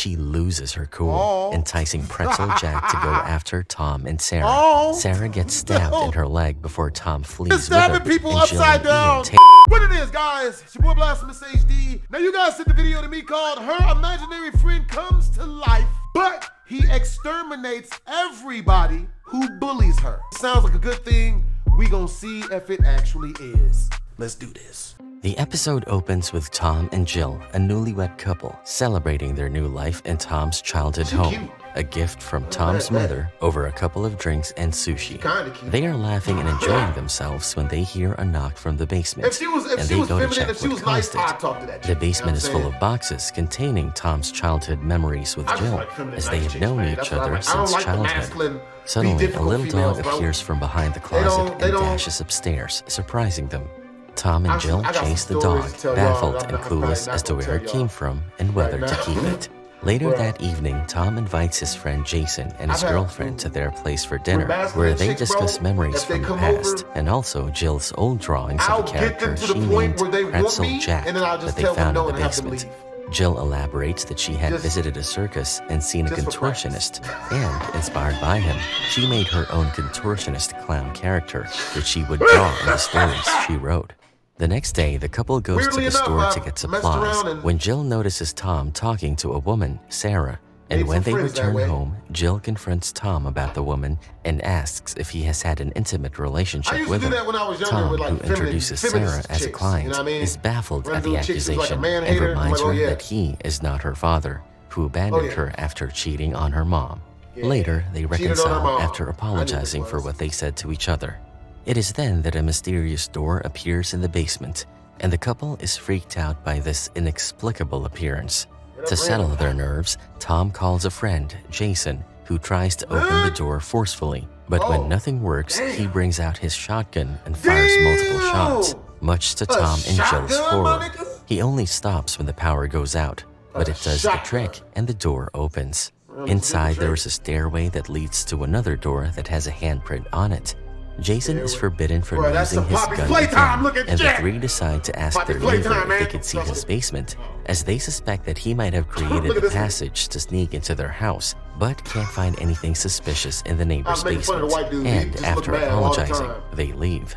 she loses her cool, enticing Pretzel Jack to go after Tom and Sarah. Sarah gets stabbed in her leg before Tom flees with her, people and Jill upside and down. Ian What it is, guys? It's your boy BlastphamousHD. Now you guys sent the video to me called "Her Imaginary Friend Comes to Life, but he exterminates everybody who bullies her." Sounds like a good thing. We gonna see if it actually is. Let's do this. The episode opens with Tom and Jill, a newlywed couple, celebrating their new life in Tom's childhood home. A gift from Tom's mother over a couple of drinks and sushi. They are laughing and enjoying themselves when they hear a knock from the basement, and they go to check what caused it. The basement is full of boxes containing Tom's childhood memories with Jill, as they have known each other since childhood. Suddenly, a little dog appears from behind the closet and dashes upstairs, surprising them. Tom and Jill chase the dog, baffled and clueless as to where it came from and whether to keep it. Later that evening, Tom invites his friend Jason and his girlfriend to their place for dinner, where they discuss memories from the past and also Jill's old drawings of a character she named Pretzel Jack that they found in the basement. Jill elaborates that she had visited a circus and seen a contortionist, and, inspired by him, she made her own contortionist clown character that she would draw in the stories she wrote. The next day, the couple goes to the store to get supplies when Jill notices Tom talking to a woman, Sarah. And when they return home, Jill confronts Tom about the woman and asks if he has had an intimate relationship with her. Tom, who introduces Sarah as a client, is baffled at the accusation and reminds her that he is not her father, who abandoned her after cheating on her mom. Later, they reconcile after apologizing for what they said to each other. It is then that a mysterious door appears in the basement, and the couple is freaked out by this inexplicable appearance. To settle their nerves, Tom calls a friend, Jason, who tries to open the door forcefully. But when nothing works, he brings out his shotgun and fires multiple shots, much to Tom and Jill's horror. He only stops when the power goes out, but it does the trick and the door opens. Inside, there is a stairway that leads to another door that has a handprint on it. Jason is forbidden from using his gun again, and the three decide to ask their neighbor if they could see his basement, as they suspect that he might have created a passage to sneak into their house, but can't find anything suspicious in the neighbor's basement, and after apologizing, they leave.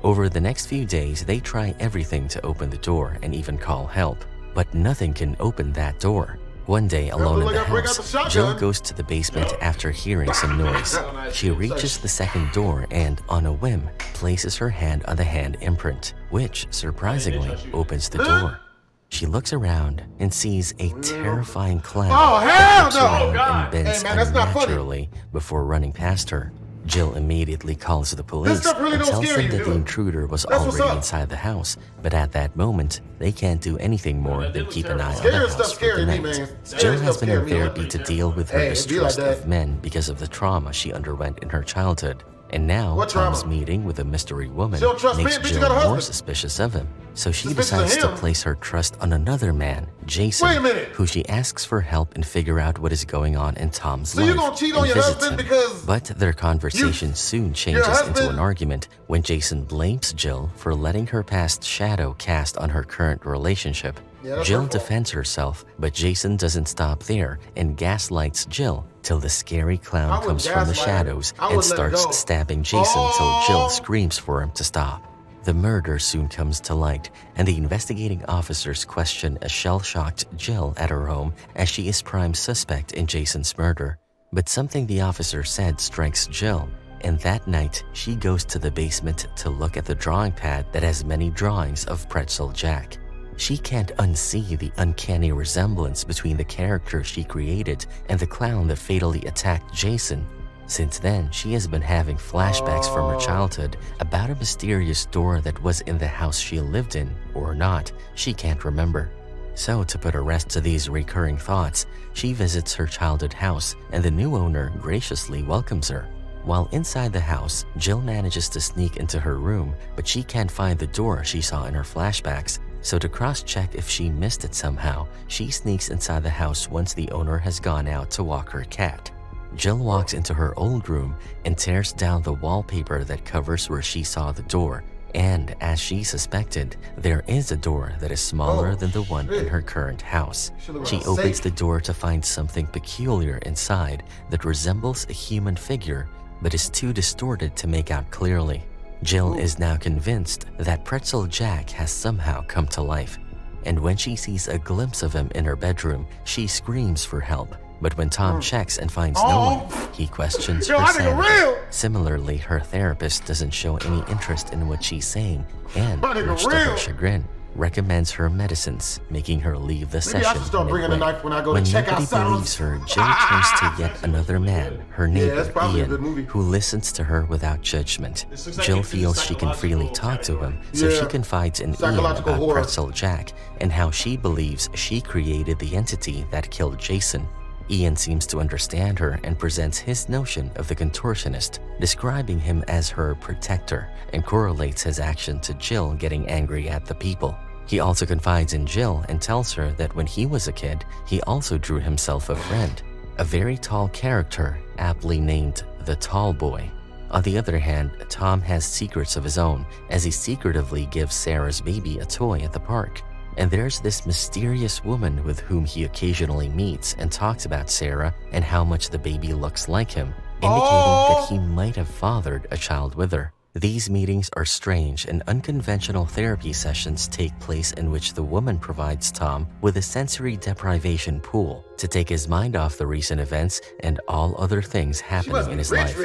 Over the next few days, they try everything to open the door and even call help, but nothing can open that door. One day, alone in the house, Jill goes to the basement after hearing some noise. She reaches the second door and, on a whim, places her hand on the hand imprint, which, surprisingly, opens the door. She looks around and sees a terrifying clown that looks around and bends unnaturally before running past her. Jill immediately calls the police and tells them that the intruder was already inside the house, but at that moment, they can't do anything more than keep an eye on the house for the night. Jill has been in therapy to deal with her distrust of men because of the trauma she underwent in her childhood. And now, Tom's meeting with a mystery woman makes Jill more suspicious of him. So she decides to place her trust on another man, Jason, who she asks for help and figure out what is going on in Tom's life and visits him. But their conversation soon changes into an argument when Jason blames Jill for letting her past shadow cast on her current relationship. Jill defends herself, but Jason doesn't stop there and gaslights Jill till the scary clown comes from the shadows and starts stabbing Jason till Jill screams for him to stop. The murder soon comes to light, and the investigating officers question a shell-shocked Jill at her home as she is prime suspect in Jason's murder. But something the officer said strikes Jill, and that night she goes to the basement to look at the drawing pad that has many drawings of Pretzel Jack. She can't unsee the uncanny resemblance between the character she created and the clown that fatally attacked Jason. Since then, she has been having flashbacks from her childhood about a mysterious door that was in the house she lived in, or not, she can't remember. So to put a rest to these recurring thoughts, she visits her childhood house and the new owner graciously welcomes her. While inside the house, Jill manages to sneak into her room, but she can't find the door she saw in her flashbacks. So to cross-check if she missed it somehow, she sneaks inside the house once the owner has gone out to walk her cat. Jill walks into her old room and tears down the wallpaper that covers where she saw the door And as she suspected, there is a door that is smaller than the one in her current house. She opens the door to find something peculiar inside that resembles a human figure but is too distorted to make out clearly. Jill is now convinced that Pretzel Jack has somehow come to life, and when she sees a glimpse of him in her bedroom, she screams for help. But when Tom checks and finds no one, he questions her sanity. Similarly, her therapist doesn't show any interest in what she's saying and, much to her chagrin, recommends her medicines, making her leave the session midway. When nobody believes her, Jill turns to yet another man, her neighbor Ian, who listens to her without judgment. Jill feels she can freely talk to him, so she confides in Ian about Pretzel Jack and how she believes she created the entity that killed Jason. Ian seems to understand her and presents his notion of the contortionist, describing him as her protector, and correlates his action to Jill getting angry at the people. He also confides in Jill and tells her that when he was a kid, he also drew himself a friend, a very tall character aptly named the Tall Boy. On the other hand, Tom has secrets of his own as he secretively gives Sarah's baby a toy at the park. And there's this mysterious woman with whom he occasionally meets and talks about Sarah and how much the baby looks like him, indicating that he might have fathered a child with her. These meetings are strange, and unconventional therapy sessions take place in which the woman provides Tom with a sensory deprivation pool to take his mind off the recent events and all other things happening in his life.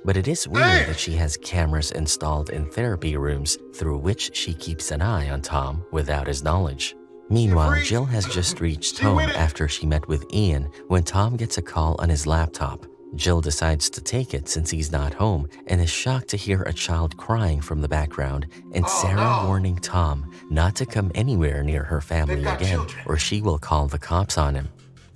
But it is weird that she has cameras installed in therapy rooms through which she keeps an eye on Tom without his knowledge. Meanwhile, Jill has just reached home after she met with Ian when Tom gets a call on his laptop. Jill decides to take it since he's not home and is shocked to hear a child crying from the background and Sarah warning Tom not to come anywhere near her family again or she will call the cops on him.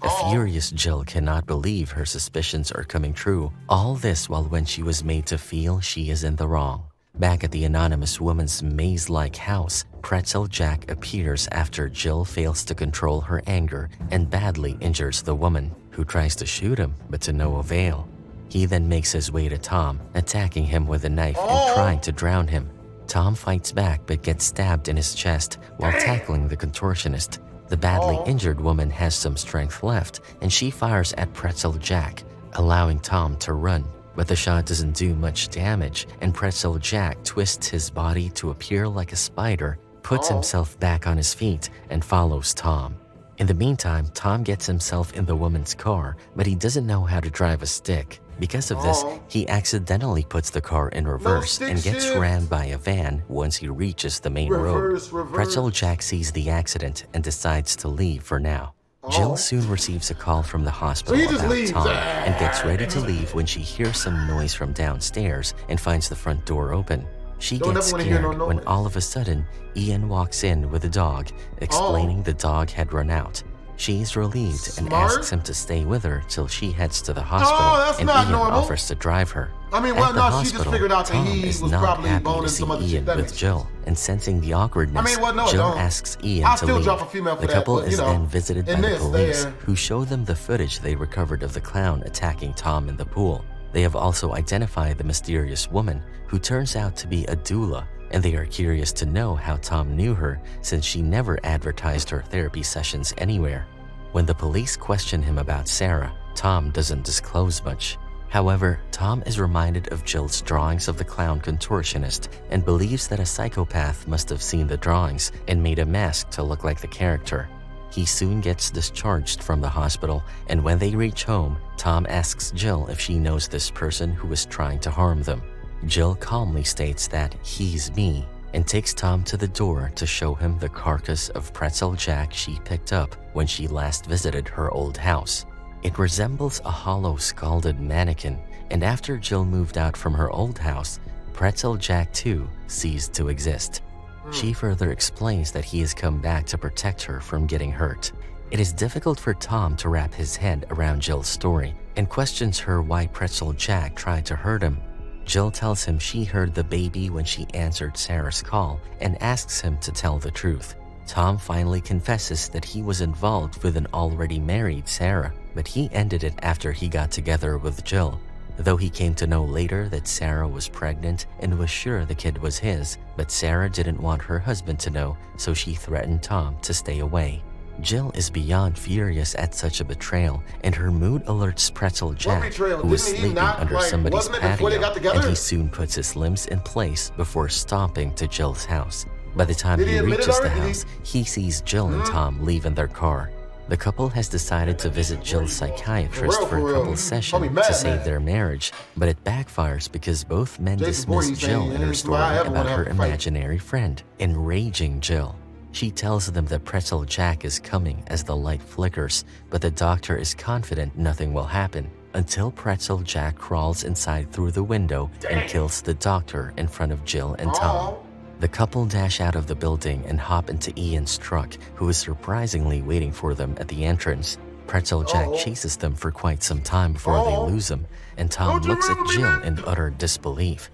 A furious Jill cannot believe her suspicions are coming true, all this while when she was made to feel she is in the wrong. Back at the anonymous woman's maze-like house, Pretzel Jack appears after Jill fails to control her anger and badly injures the woman, who tries to shoot him but to no avail. He then makes his way to Tom, attacking him with a knife and trying to drown him. Tom fights back but gets stabbed in his chest while tackling the contortionist. The badly injured woman has some strength left and she fires at Pretzel Jack, allowing Tom to run. But the shot doesn't do much damage, and Pretzel Jack twists his body to appear like a spider, puts himself back on his feet, and follows Tom. In the meantime, Tom gets himself in the woman's car, but he doesn't know how to drive a stick. Because of this, he accidentally puts the car in reverse and gets rammed by a van once he reaches the main road. Pretzel Jack sees the accident and decides to leave for now. Jill soon receives a call from the hospital about Tom and gets ready to leave when she hears some noise from downstairs and finds the front door open. She gets scared when all of a sudden, Ian walks in with a dog, explaining the dog had run out. She's relieved and asks him to stay with her till she heads to the hospital, and Ian offers to drive her. At the hospital, Tom is not happy to see Ian with Jill, and sensing the awkwardness, Jill asks Ian to leave. The couple is then visited by the police, who show them the footage they recovered of the clown attacking Tom in the pool. They have also identified the mysterious woman, who turns out to be a doula, and they are curious to know how Tom knew her since she never advertised her therapy sessions anywhere. When the police question him about Sarah, Tom doesn't disclose much. However, Tom is reminded of Jill's drawings of the clown contortionist and believes that a psychopath must have seen the drawings and made a mask to look like the character. He soon gets discharged from the hospital, and when they reach home, Tom asks Jill if she knows this person who is trying to harm them. Jill calmly states that he's me and takes Tom to the door to show him the carcass of Pretzel Jack she picked up when she last visited her old house. It resembles a hollow scalded mannequin, and after Jill moved out from her old house, Pretzel Jack too ceased to exist. She further explains that he has come back to protect her from getting hurt. It is difficult for Tom to wrap his head around Jill's story and questions her why Pretzel Jack tried to hurt him. Jill tells him she heard the baby when she answered Sarah's call and asks him to tell the truth. Tom finally confesses that he was involved with an already married Sarah, but he ended it after he got together with Jill. though he came to know later that Sarah was pregnant and was sure the kid was his, but Sarah didn't want her husband to know, so she threatened Tom to stay away. Jill is beyond furious at such a betrayal, and her mood alerts Pretzel Jack, who is sleeping under somebody's patio, and he soon puts his limbs in place before stomping to Jill's house. By the time he reaches the house, he sees Jill and Tom leave in their car. The couple has decided to visit Jill's psychiatrist for a couple session to save their marriage, but it backfires because both men dismiss Jill and her story about her imaginary friend, enraging Jill. She tells them that Pretzel Jack is coming as the light flickers, but the doctor is confident nothing will happen until Pretzel Jack crawls inside through the window and kills the doctor in front of Jill and Tom. The couple dash out of the building and hop into Ian's truck, who is surprisingly waiting for them at the entrance. Pretzel Jack chases them for quite some time before they lose him, and Tom looks at Jill in utter disbelief.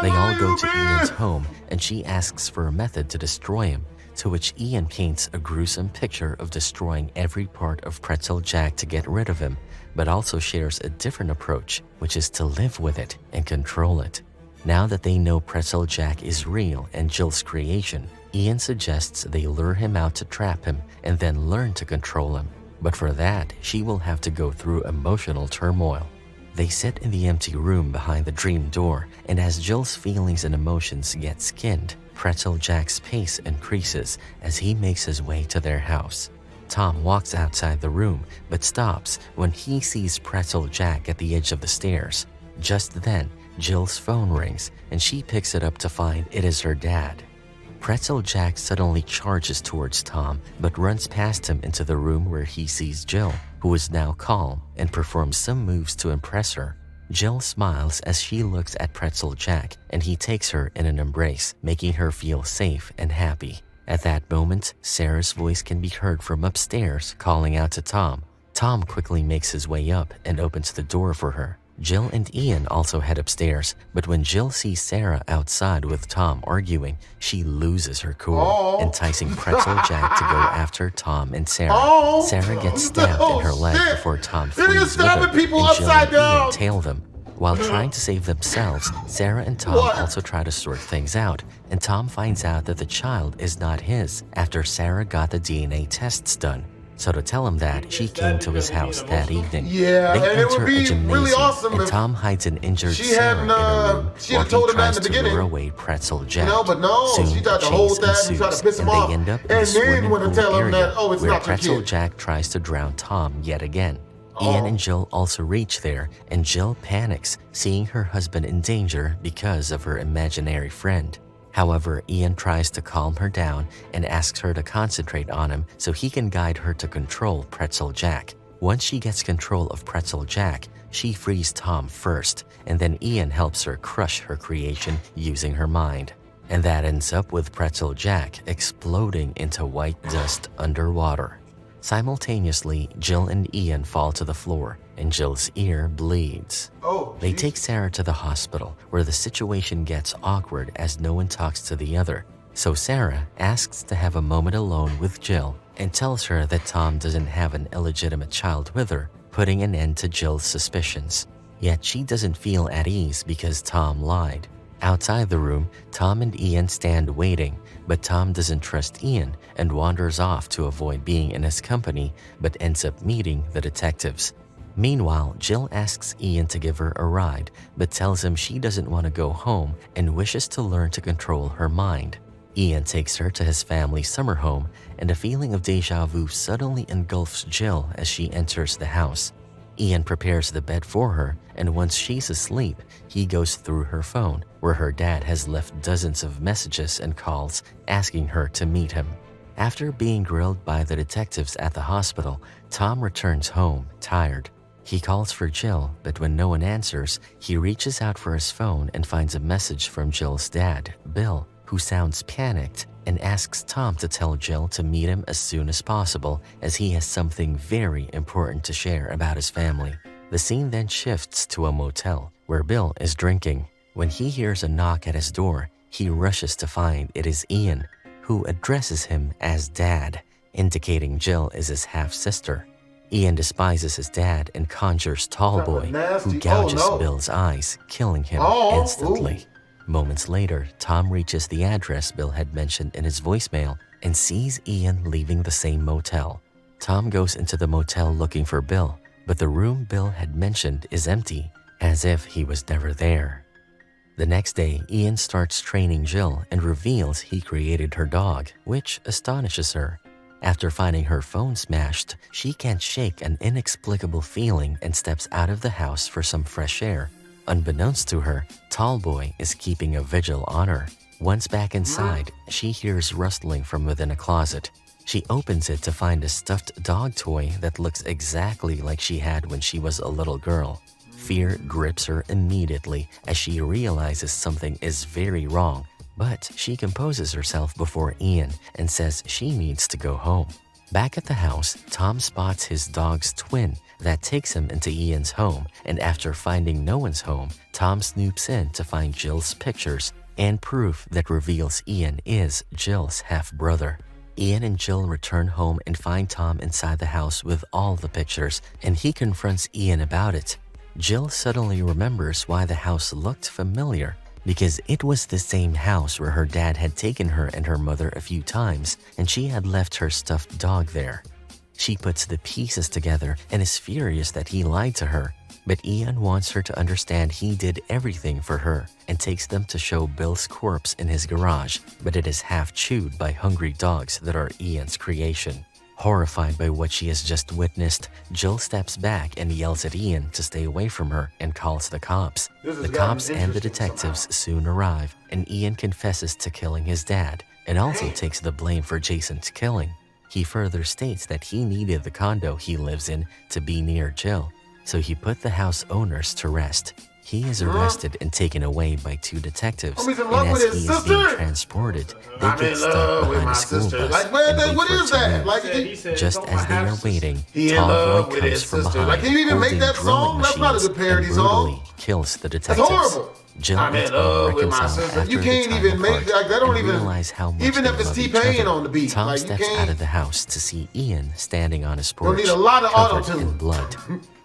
They all go to Ian's home, and she asks for a method to destroy him, to which Ian paints a gruesome picture of destroying every part of Pretzel Jack to get rid of him, but also shares a different approach, which is to live with it and control it. Now that they know Pretzel Jack is real and Jill's creation, Ian suggests they lure him out to trap him and then learn to control him. But for that, she will have to go through emotional turmoil. They sit in the empty room behind the dream door, and as Jill's feelings and emotions get skinned, Pretzel Jack's pace increases as he makes his way to their house. Tom walks outside the room, but stops when he sees Pretzel Jack at the edge of the stairs. Just then, Jill's phone rings, and she picks it up to find it is her dad. Pretzel Jack suddenly charges towards Tom, but runs past him into the room where he sees Jill, who is now calm and performs some moves to impress her. Jill smiles as she looks at Pretzel Jack, and he takes her in an embrace, making her feel safe and happy. At that moment, Sarah's voice can be heard from upstairs calling out to Tom. Tom quickly makes his way up and opens the door for her. Jill and Ian also head upstairs, but when Jill sees Sarah outside with Tom arguing, she loses her cool, enticing Pretzel Jack to go after Tom and Sarah. Sarah gets stabbed in her leg before Tom flees with her, and Jill and Ian tail them. While trying to save themselves, Sarah and Tom also try to sort things out, and Tom finds out that the child is not his after Sarah got the DNA tests done. So to tell him that, she came to his house that evening. They enter a gymnasium, and Tom hides an injured Sarah in a room while he tries to lure away Pretzel Jack. Soon, a chase ensues, and they end up in the swimming pool area where Pretzel Jack tries to drown Tom yet again. Ian and Jill also reach there, and Jill panics, seeing her husband in danger because of her imaginary friend. However, Ian tries to calm her down and asks her to concentrate on him so he can guide her to control Pretzel Jack. Once she gets control of Pretzel Jack, she frees Tom first, and then Ian helps her crush her creation using her mind. And that ends up with Pretzel Jack exploding into white dust underwater. Simultaneously, Jill and Ian fall to the floor, and Jill's ear bleeds. They take Sarah to the hospital, where the situation gets awkward as no one talks to the other. So Sarah asks to have a moment alone with Jill and tells her that Tom doesn't have an illegitimate child with her, putting an end to Jill's suspicions. Yet she doesn't feel at ease because Tom lied. Outside the room, Tom and Ian stand waiting, but Tom doesn't trust Ian and wanders off to avoid being in his company, but ends up meeting the detectives. Meanwhile, Jill asks Ian to give her a ride, but tells him she doesn't want to go home and wishes to learn to control her mind. Ian takes her to his family's summer home, and a feeling of deja vu suddenly engulfs Jill as she enters the house. Ian prepares the bed for her, and once she's asleep, he goes through her phone, where her dad has left dozens of messages and calls asking her to meet him. After being grilled by the detectives at the hospital, Tom returns home, tired. He calls for Jill, but when no one answers, he reaches out for his phone and finds a message from Jill's dad, Bill, who sounds panicked and asks Tom to tell Jill to meet him as soon as possible, as he has something very important to share about his family. The scene then shifts to a motel, where Bill is drinking. When he hears a knock at his door, he rushes to find it is Ian, who addresses him as Dad, indicating Jill is his half-sister. Ian despises his dad and conjures Tallboy, who gouges Bill's eyes, killing him instantly. Moments later, Tom reaches the address Bill had mentioned in his voicemail and sees Ian leaving the same motel. Tom goes into the motel looking for Bill, but the room Bill had mentioned is empty, as if he was never there. The next day, Ian starts training Jill and reveals he created her dog, which astonishes her. After finding her phone smashed, she can't shake an inexplicable feeling and steps out of the house for some fresh air. Unbeknownst to her, Tallboy is keeping a vigil on her. Once back inside, she hears rustling from within a closet. She opens it to find a stuffed dog toy that looks exactly like she had when she was a little girl. Fear grips her immediately as she realizes something is very wrong, but she composes herself before Ian and says she needs to go home. Back at the house, Tom spots his dog's twin that takes him into Ian's home, and after finding no one's home, Tom snoops in to find Jill's pictures and proof that reveals Ian is Jill's half-brother. Ian and Jill return home and find Tom inside the house with all the pictures, and he confronts Ian about it. Jill suddenly remembers why the house looked familiar, because it was the same house where her dad had taken her and her mother a few times, and she had left her stuffed dog there. She puts the pieces together and is furious that he lied to her, but Ian wants her to understand he did everything for her and takes them to show Bill's corpse in his garage, but it is half chewed by hungry dogs that are Ian's creation. Horrified by what she has just witnessed, Jill steps back and yells at Ian to stay away from her and calls the cops. The cops and the detectives soon arrive, and Ian confesses to killing his dad and also takes the blame for Jason's killing. He further states that he needed the condo he lives in to be near Jill, so he put the house owners to rest. He is arrested and taken away by two detectives, and as he is being transported, they get stuck behind a school bus and wait for it to move. Just as they are waiting, Tallboy comes from behind, holding drilling machines, and brutally kills the detectives. Jill and Tom reconcile after the time apart and realize how much they love each other. Tom steps out of the house to see Ian standing on his porch, covered in blood.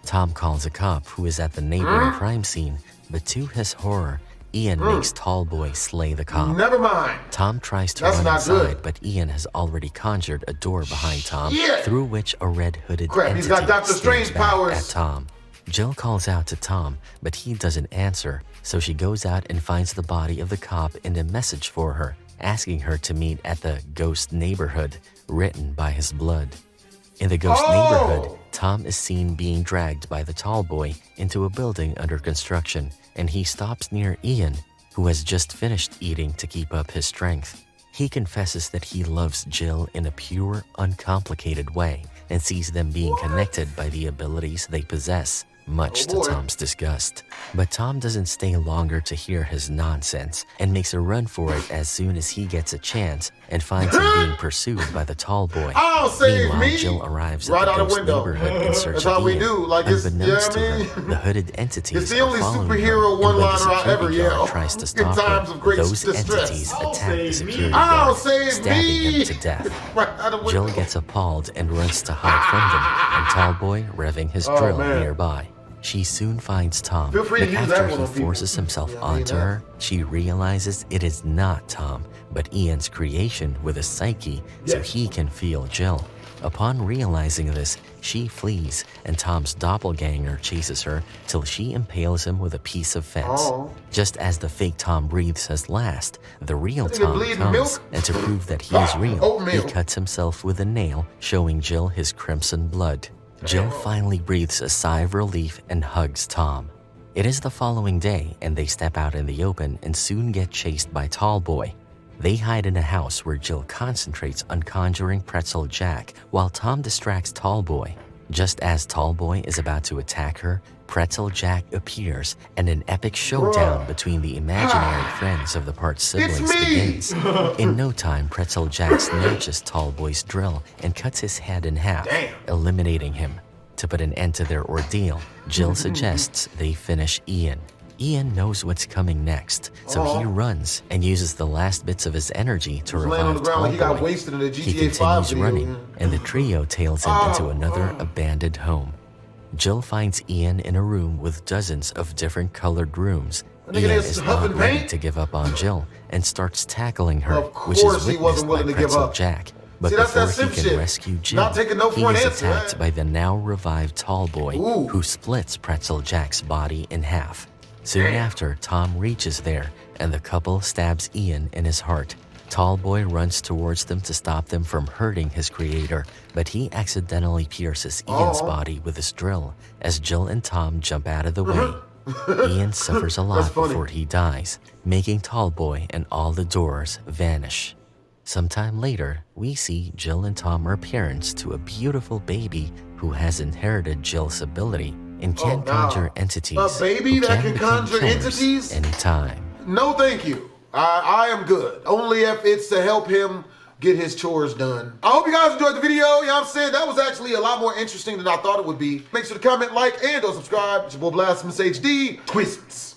Tom calls a cop who is at the neighboring crime scene, but to his horror, Ian makes Tallboy slay the cop. Never mind. Tom tries to run inside, but Ian has already conjured a door behind Tom, through which a red-hooded entity stares back at Tom. Jill calls out to Tom, but he doesn't answer, so she goes out and finds the body of the cop and a message for her, asking her to meet at the ghost neighborhood, written by his blood. In the ghost neighborhood, Tom is seen being dragged by the Tallboy into a building under construction, and he stops near Ian, who has just finished eating to keep up his strength. He confesses that he loves Jill in a pure, uncomplicated way and sees them being connected by the abilities they possess, much to Tom's disgust. But Tom doesn't stay longer to hear his nonsense and makes a run for it as soon as he gets a chance and finds him being pursued by the Tallboy. Meanwhile, Jill arrives at the ghost neighborhood in search of Ian. Unbeknownst to her, the hooded entities are following her, and when the security guard tries to stop her, those entities attack the security guard, stabbing him to death. Jill gets appalled and runs to hide from them, and Tallboy revving his drill nearby. She soon finds Tom, but after he forces himself onto her, she realizes it is not Tom, but Ian's creation with a psyche so he can feel Jill. Upon realizing this, she flees, and Tom's doppelganger chases her till she impales him with a piece of fence. Just as the fake Tom breathes his last, the real Tom comes, and to prove that he is real, he cuts himself with a nail, showing Jill his crimson blood. Jill finally breathes a sigh of relief and hugs Tom. It is the following day, and they step out in the open and soon get chased by Tallboy. They hide in a house where Jill concentrates on conjuring Pretzel Jack while Tom distracts Tallboy. Just as Tallboy is about to attack her, Pretzel Jack appears, and an epic showdown between the imaginary friends of the part siblings begins. In no time, Pretzel Jack snatches Tallboy's drill and cuts his head in half, eliminating him. To put an end to their ordeal, Jill suggests they finish Ian. Ian knows what's coming next, so he runs and uses the last bits of his energy to revive Tallboy. He continues running, and the trio tails him into another abandoned home. Jill finds Ian in a room with dozens of different colored rooms. Ian is not ready to give up on Jill and starts tackling her, which is witnessed by Pretzel Jack. But before he can rescue Jill, he is attacked by the now revived Tallboy, who splits Pretzel Jack's body in half. Soon after, Tom reaches there, and the couple stabs Ian in his heart. Tallboy runs towards them to stop them from hurting his creator, but he accidentally pierces Ian's body with his drill as Jill and Tom jump out of the way. Ian suffers a lot before he dies, making Tallboy and all the doors vanish. Sometime later, we see Jill and Tom are parents to a beautiful baby who has inherited Jill's ability and can conjure entities. A baby that can conjure entities? Anytime. No, thank you. I am good. Only if it's to help him get his chores done. I hope you guys enjoyed the video. You know what I'm saying? That was actually a lot more interesting than I thought it would be. Make sure to comment, like, and subscribe. It's your boy BlastphamousHD. Twists.